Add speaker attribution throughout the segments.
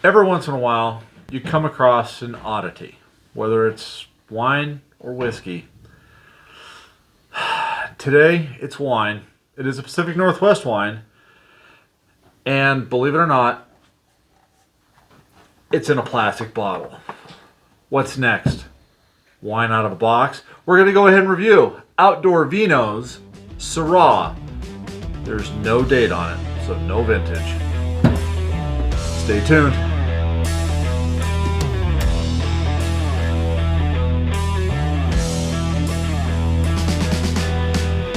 Speaker 1: Every once in a while, you come across an oddity, whether it's wine or whiskey. Today, it's wine. It is a Pacific Northwest wine. And believe it or not, it's in a plastic bottle. What's next? Wine out of a box. We're going to go ahead and review Outdoor Vino's Syrah. There's no date on it, so no vintage. Stay tuned.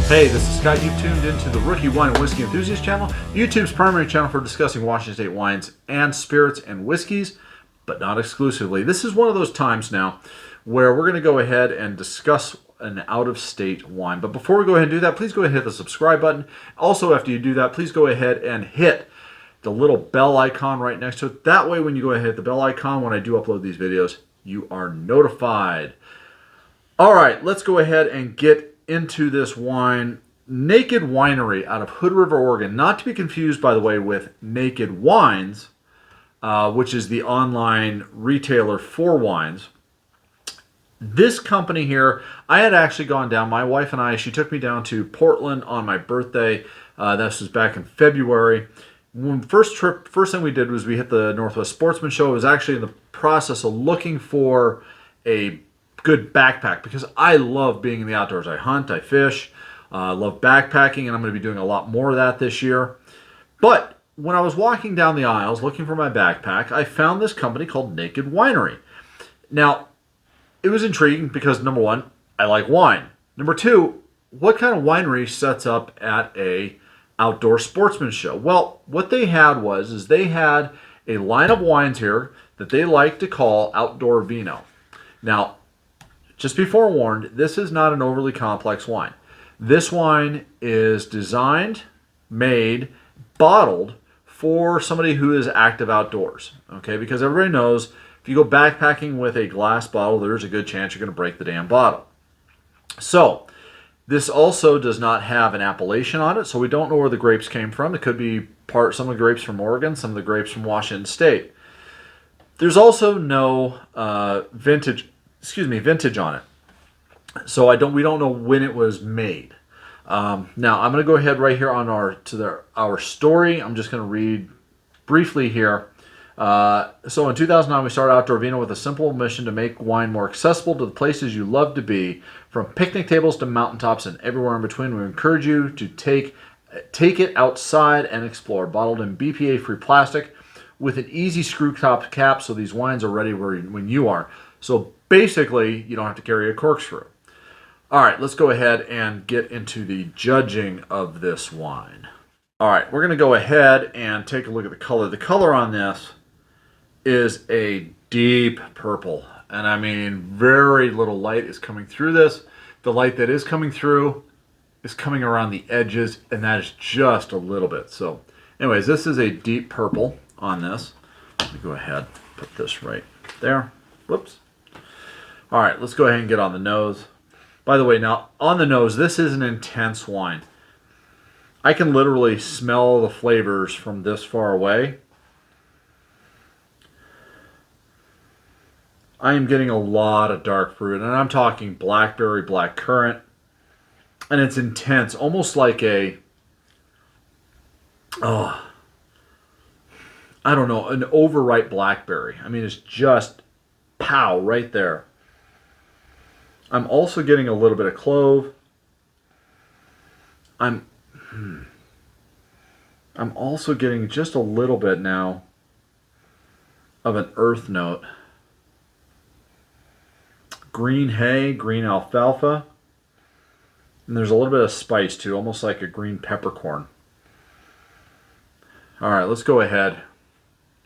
Speaker 1: Hey, this is Scott. You've tuned into the Rookie Wine and Whiskey Enthusiast channel, YouTube's primary channel for discussing Washington State wines and spirits and whiskeys, but not exclusively. This is one of those times now where we're going to go ahead and discuss an out-of-state wine. But before we go ahead and do that, please go ahead and hit the subscribe button. Also, after you do that, please go ahead and hit the little bell icon right next to it. That way, when you go ahead and hit the bell icon, when I do upload these videos, you are notified. All right, let's go ahead and get into this wine. Naked Winery out of Hood River, Oregon. Not to be confused, by the way, with Naked Wines, which is the online retailer for wines. This company here, I had actually gone down, my wife and I, she took me down to Portland on my birthday. This was back in February. First thing we did was we hit the Northwest Sportsman show. I was actually in the process of looking for a good backpack because I love being in the outdoors. I hunt, I fish, love backpacking, and I'm going to be doing a lot more of that this year. But when I was walking down the aisles looking for my backpack, I found this company called Naked Winery. Now, it was intriguing because, number one, I like wine. Number two, what kind of winery sets up at a outdoor sportsman show? Well, what they had is they had a line of wines here that they like to call Outdoor Vino. Now, just be forewarned, this is not an overly complex wine. This wine is designed, made, bottled for somebody who is active outdoors. Okay, because everybody knows if you go backpacking with a glass bottle, there's a good chance you're going to break the damn bottle. So, this also does not have an appellation on it, so we don't know where the grapes came from. It could be some of the grapes from Oregon, some of the grapes from Washington State. There's also no vintage on it. So we don't know when it was made. Now I'm going to go ahead right here on our story. I'm just going to read briefly here. So in 2009 we started Outdoor Vino with a simple mission to make wine more accessible to the places you love to be, from picnic tables to mountaintops and everywhere in between. We encourage you to take it outside and explore. Bottled in BPA-free plastic with an easy screw top cap, so these wines are ready when you are. So basically, you don't have to carry a corkscrew. All right, let's go ahead and get into the judging of this wine. All right, we're going to go ahead and take a look at the color. The color on this is a deep purple. And I mean, very little light is coming through this. The light that is coming through is coming around the edges, and that is just a little bit. So anyways, this is a deep purple on this. Let me go ahead and put this right there. Whoops. All right, let's go ahead and get on the nose. By the way, now on the nose, this is an intense wine. I can literally smell the flavors from this far away. I am getting a lot of dark fruit, and I'm talking blackberry, blackcurrant, and it's intense, almost like I don't know, an overripe blackberry. I mean, it's just pow right there. I'm also getting a little bit of clove. I'm also getting just a little bit now of an earth note. Green hay, green alfalfa. And there's a little bit of spice too, almost like a green peppercorn. All right, let's go ahead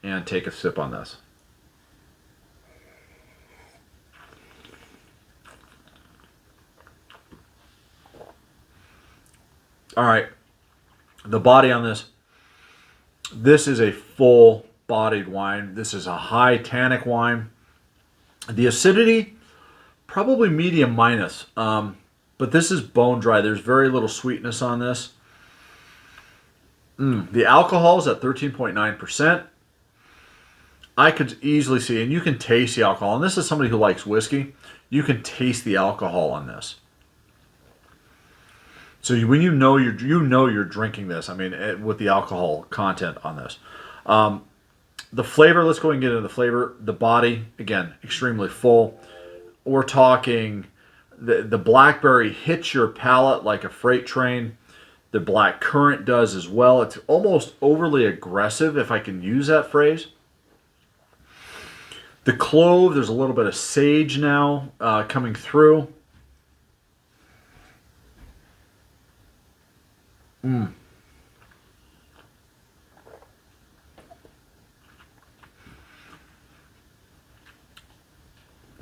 Speaker 1: and take a sip on this. All right, the body on this is a full-bodied wine. This is a high tannic wine. The acidity, probably medium minus, but this is bone dry. There's very little sweetness on this. The alcohol is at 13.9%. I could easily see, and you can taste the alcohol. And this is somebody who likes whiskey. You can taste the alcohol on this. So when you know you're drinking this. I mean, with the alcohol content on this. The flavor. Let's go and get into the flavor. The body, again, extremely full. We're talking the blackberry hits your palate like a freight train. The black currant does as well. It's almost overly aggressive, if I can use that phrase. The clove, there's a little bit of sage now coming through.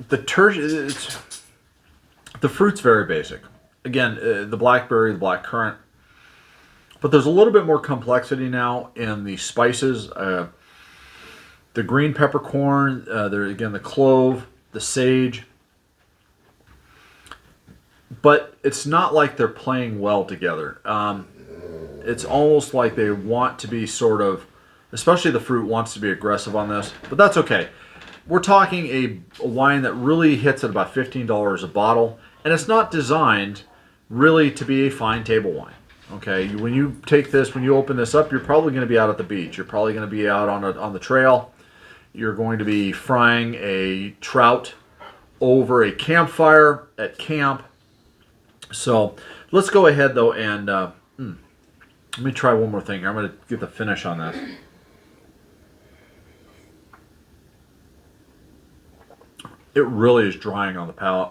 Speaker 1: The fruit's very basic. Again, the blackberry, the black currant. But there's a little bit more complexity now in the spices. The green peppercorn, again, the clove, the sage. But it's not like they're playing well together. It's almost like they want to be sort of, especially the fruit wants to be aggressive on this. But that's okay. We're talking a wine that really hits at about $15 a bottle. And it's not designed really to be a fine table wine. Okay, when you take this, when you open this up, you're probably going to be out at the beach. You're probably going to be out on the trail. You're going to be frying a trout over a campfire at camp. So let's go ahead though and let me try one more thing here. I'm going to get the finish on this. It really is drying on the palate.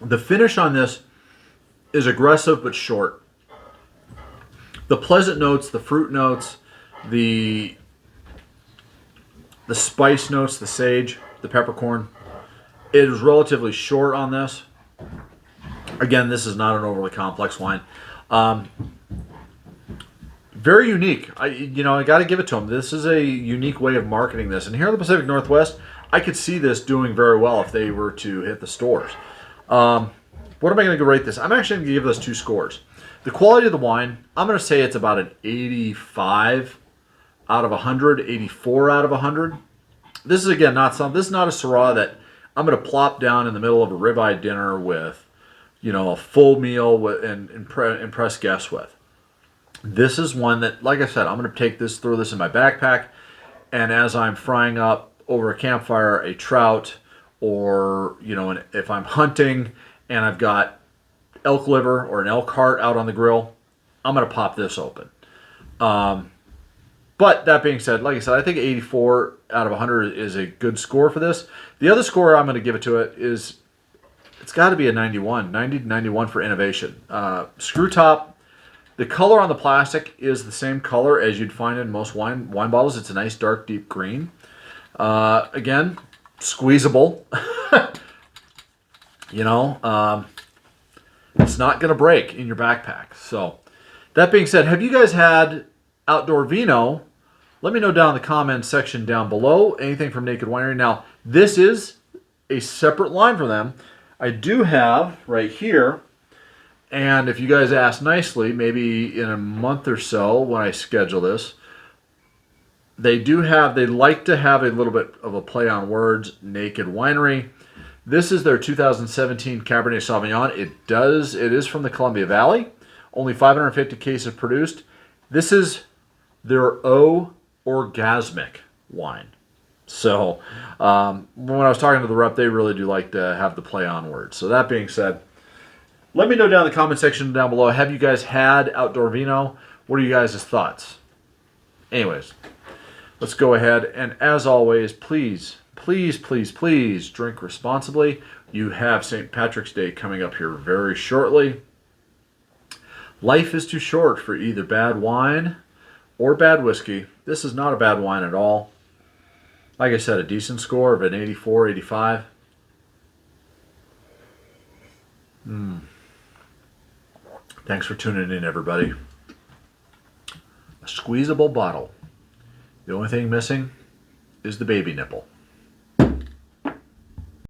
Speaker 1: The finish on this is aggressive but short. The pleasant notes, the fruit notes, the spice notes, the sage, the peppercorn, it is relatively short on this. Again, this is not an overly complex wine. Very unique. I got to give it to them. This is a unique way of marketing this. And here in the Pacific Northwest, I could see this doing very well if they were to hit the stores. What am I going to rate this? I'm actually going to give this 2 scores. The quality of the wine, I'm going to say it's about an 85 out of 100, 84 out of 100. This is, again, this is not a Syrah that I'm going to plop down in the middle of a ribeye dinner with, a full meal and impress guests with. This is one that, like I said, I'm going to throw this in my backpack, and as I'm frying up over a campfire a trout, or, if I'm hunting and I've got elk liver or an elk heart out on the grill, I'm going to pop this open. But that being said, like I said, I think 84 out of 100 is a good score for this. The other score I'm going to give it to it is, it's got to be a 91, 90 to 91 for innovation. Screw top. The color on the plastic is the same color as you'd find in most wine bottles. It's a nice dark deep green. Again, squeezable. It's not going to break in your backpack. So, that being said, have you guys had outdoor vino? Let me know down in the comments section down below. Anything from Naked Winery. Now, this is a separate line for them. I do have right here, and if you guys ask nicely, maybe in a month or so when I schedule this, they like to have a little bit of a play on words, Naked Winery. This is their 2017 Cabernet Sauvignon. It is from the Columbia Valley. Only 550 cases produced. This is their orgasmic wine. So when I was talking to the rep, they really do like to have the play on words. So that being said, let me know down in the comment section down below. Have you guys had outdoor vino? What are you guys' thoughts? Anyways, let's go ahead. And as always, please, please, please, please drink responsibly. You have St. Patrick's Day coming up here very shortly. Life is too short for either bad wine or bad whiskey. This is not a bad wine at all. Like I said, a decent score of an 84, 85. Thanks for tuning in, everybody. A squeezable bottle. The only thing missing is the baby nipple.